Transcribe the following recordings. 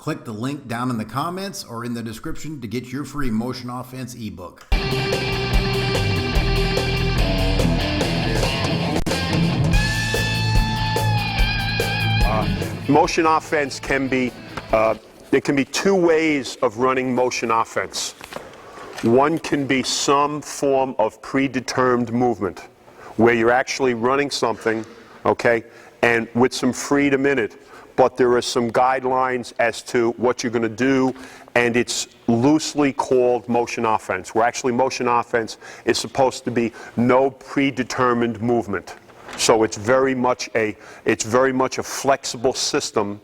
Click the link down in the comments or in the description to get your free Motion Offense ebook. Motion offense can be, there can be two ways of running motion offense. One can be some form of predetermined movement, where you're actually running something, okay, and with some freedom in it, but there are some guidelines as to what you're going to do, and it's loosely called motion offense, where actually motion offense is supposed to be no predetermined movement. So it's very much a flexible system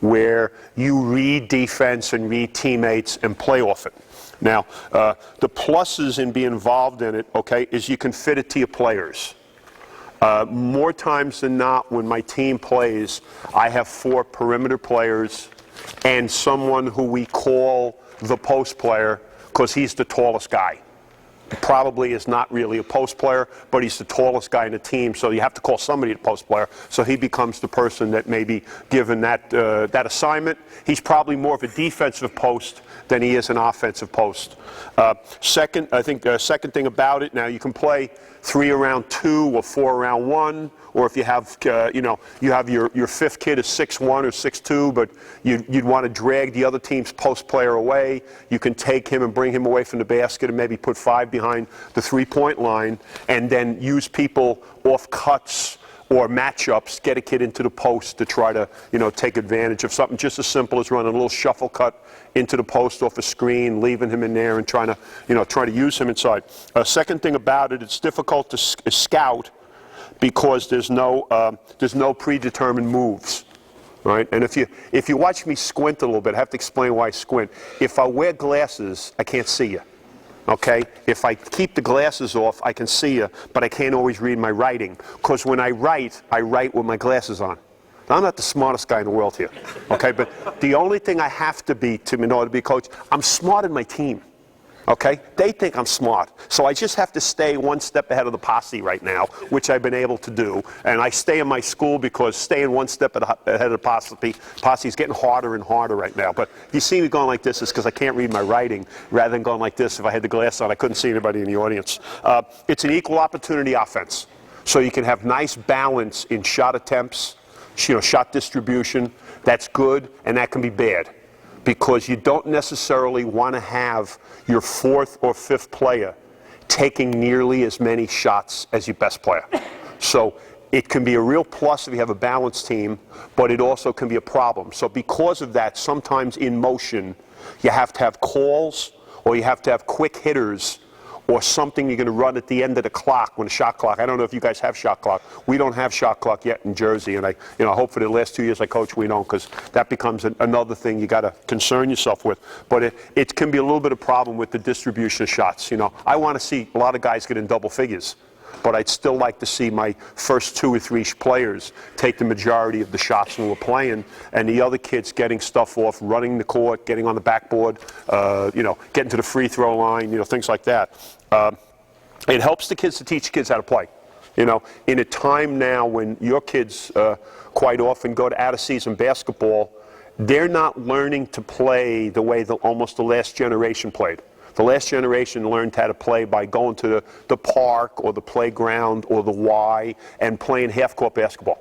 where you read defense and read teammates and play off it. Now, the pluses in being involved in it, okay, is you can fit it to your players. More times than not, when my team plays, I have 4 perimeter players and someone who we call the post player because he's the tallest guy. Probably is not really a post player, but he's the tallest guy in the team, so you have to call somebody a post player. So he becomes the person that may be given that assignment. He's probably more of a defensive post than he is an offensive post. Second thing about it, now you can play 3 around 2 or 4 around 1, or if you have, you have your fifth kid is 6'1" or 6'2", but you'd want to drag the other team's post player away. You can take him and bring him away from the basket and maybe put 5 behind the 3-point line, and then use people off cuts or matchups, get a kid into the post to try to, take advantage of something just as simple as running a little shuffle cut into the post off a screen, leaving him in there and trying to use him inside. Second thing about it, it's difficult to scout because there's no predetermined moves, right? And if you watch me squint a little bit, I have to explain why I squint. If I wear glasses, I can't see you. Okay? If I keep the glasses off, I can see you, but I can't always read my writing. Because when I write with my glasses on. Now, I'm not the smartest guy in the world here. Okay? But the only thing I have to be in order to be a coach, I'm smart in my team. Okay? They think I'm smart. So I just have to stay one step ahead of the posse right now, which I've been able to do. And I stay in my school because staying one step ahead of the posse is getting harder and harder right now. But if you see me going like this, it's because I can't read my writing. Rather than going like this, if I had the glass on, I couldn't see anybody in the audience. It's an equal opportunity offense. So you can have nice balance in shot attempts, shot distribution. That's good, and that can be bad, because you don't necessarily want to have your 4th or 5th player taking nearly as many shots as your best player. So it can be a real plus if you have a balanced team, but it also can be a problem. So because of that, sometimes in motion, you have to have calls, or you have to have quick hitters, or something you're going to run at the end of the clock, when the shot clock. I don't know if you guys have shot clock. We don't have shot clock yet in Jersey, and I hope for the last 2 years I coach we don't, because that becomes another thing you got to concern yourself with. But it can be a little bit of a problem with the distribution of shots. I want to see a lot of guys get in double figures, but I'd still like to see my first 2 or 3 players take the majority of the shots when we're playing, and the other kids getting stuff off, running the court, getting on the backboard, getting to the free throw line, things like that. It helps the kids to teach kids how to play. In a time now when your kids quite often go to out-of-season basketball, they're not learning to play the way almost the last generation played. The last generation learned how to play by going to the park or the playground or the Y and playing half-court basketball,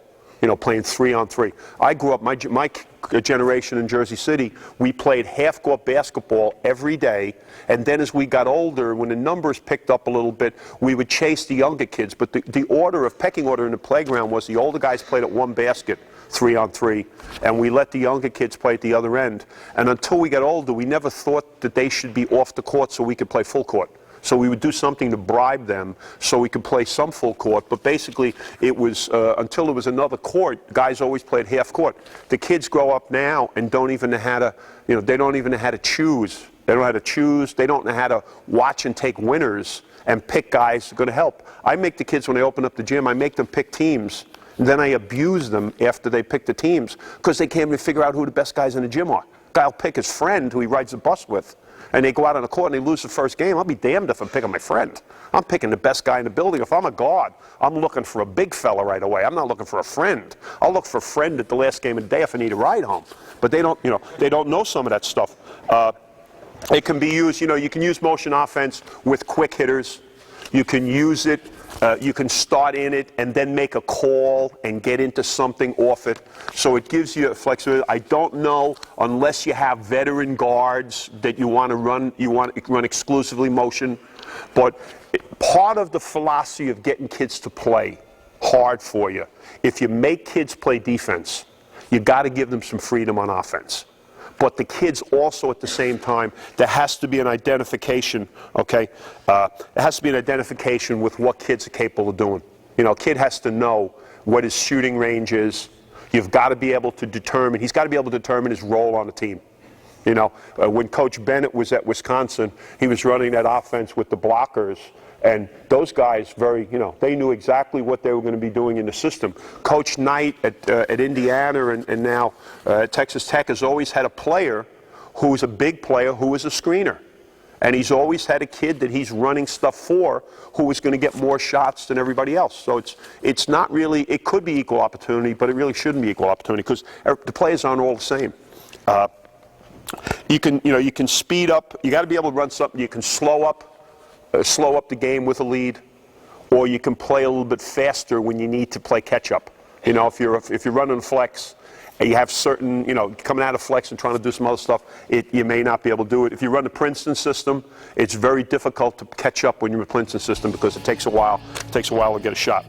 playing 3-on-3. I grew up, my generation in Jersey City, we played half-court basketball every day, and then as we got older, when the numbers picked up a little bit, we would chase the younger kids. But the pecking order in the playground was the older guys played at one basket, 3-on-3, and we let the younger kids play at the other end. And until we got older, we never thought that they should be off the court so we could play full court. So we would do something to bribe them so we could play some full court. But basically, it was until there was another court, guys always played half court. The kids grow up now and don't even know how to, they don't even know how to choose. They don't know how to choose. They don't know how to watch and take winners and pick guys who are going to help. I make the kids, when they open up the gym, I make them pick teams. Then I abuse them after they pick the teams because they can't even figure out who the best guys in the gym are. Guy'll pick his friend who he rides the bus with, and they go out on the court and they lose the first game. I'll be damned if I'm picking my friend. I'm picking the best guy in the building. If I'm a guard, I'm looking for a big fella right away. I'm not looking for a friend. I'll look for a friend at the last game of the day if I need a ride home. But they don't, they don't know some of that stuff. It can be used, you can use motion offense with quick hitters. You can use it, you can start in it and then make a call and get into something off it. So it gives you a flexibility. I don't know, unless you have veteran guards that you want to run exclusively motion. But part of the philosophy of getting kids to play hard for you, if you make kids play defense, you got to give them some freedom on offense. But the kids also at the same time, there has to be an identification, okay? There has to be an identification with what kids are capable of doing. A kid has to know what his shooting range is. You've got to be able to determine, he's got to be able to determine his role on the team. When Coach Bennett was at Wisconsin, he was running that offense with the blockers. And those guys they knew exactly what they were going to be doing in the system. Coach Knight at Indiana and now at Texas Tech has always had a player who's a big player who is a screener. And he's always had a kid that he's running stuff for who is going to get more shots than everybody else. So it's not really, it could be equal opportunity, but it really shouldn't be equal opportunity because the players aren't all the same. You can speed up. You got to be able to run something. You can slow up the game with a lead, or you can play a little bit faster when you need to play catch up. If you're running flex and you have certain, coming out of flex and trying to do some other stuff, you may not be able to do it. If you run the Princeton system, it's very difficult to catch up when you're in the Princeton system because it takes a while to get a shot.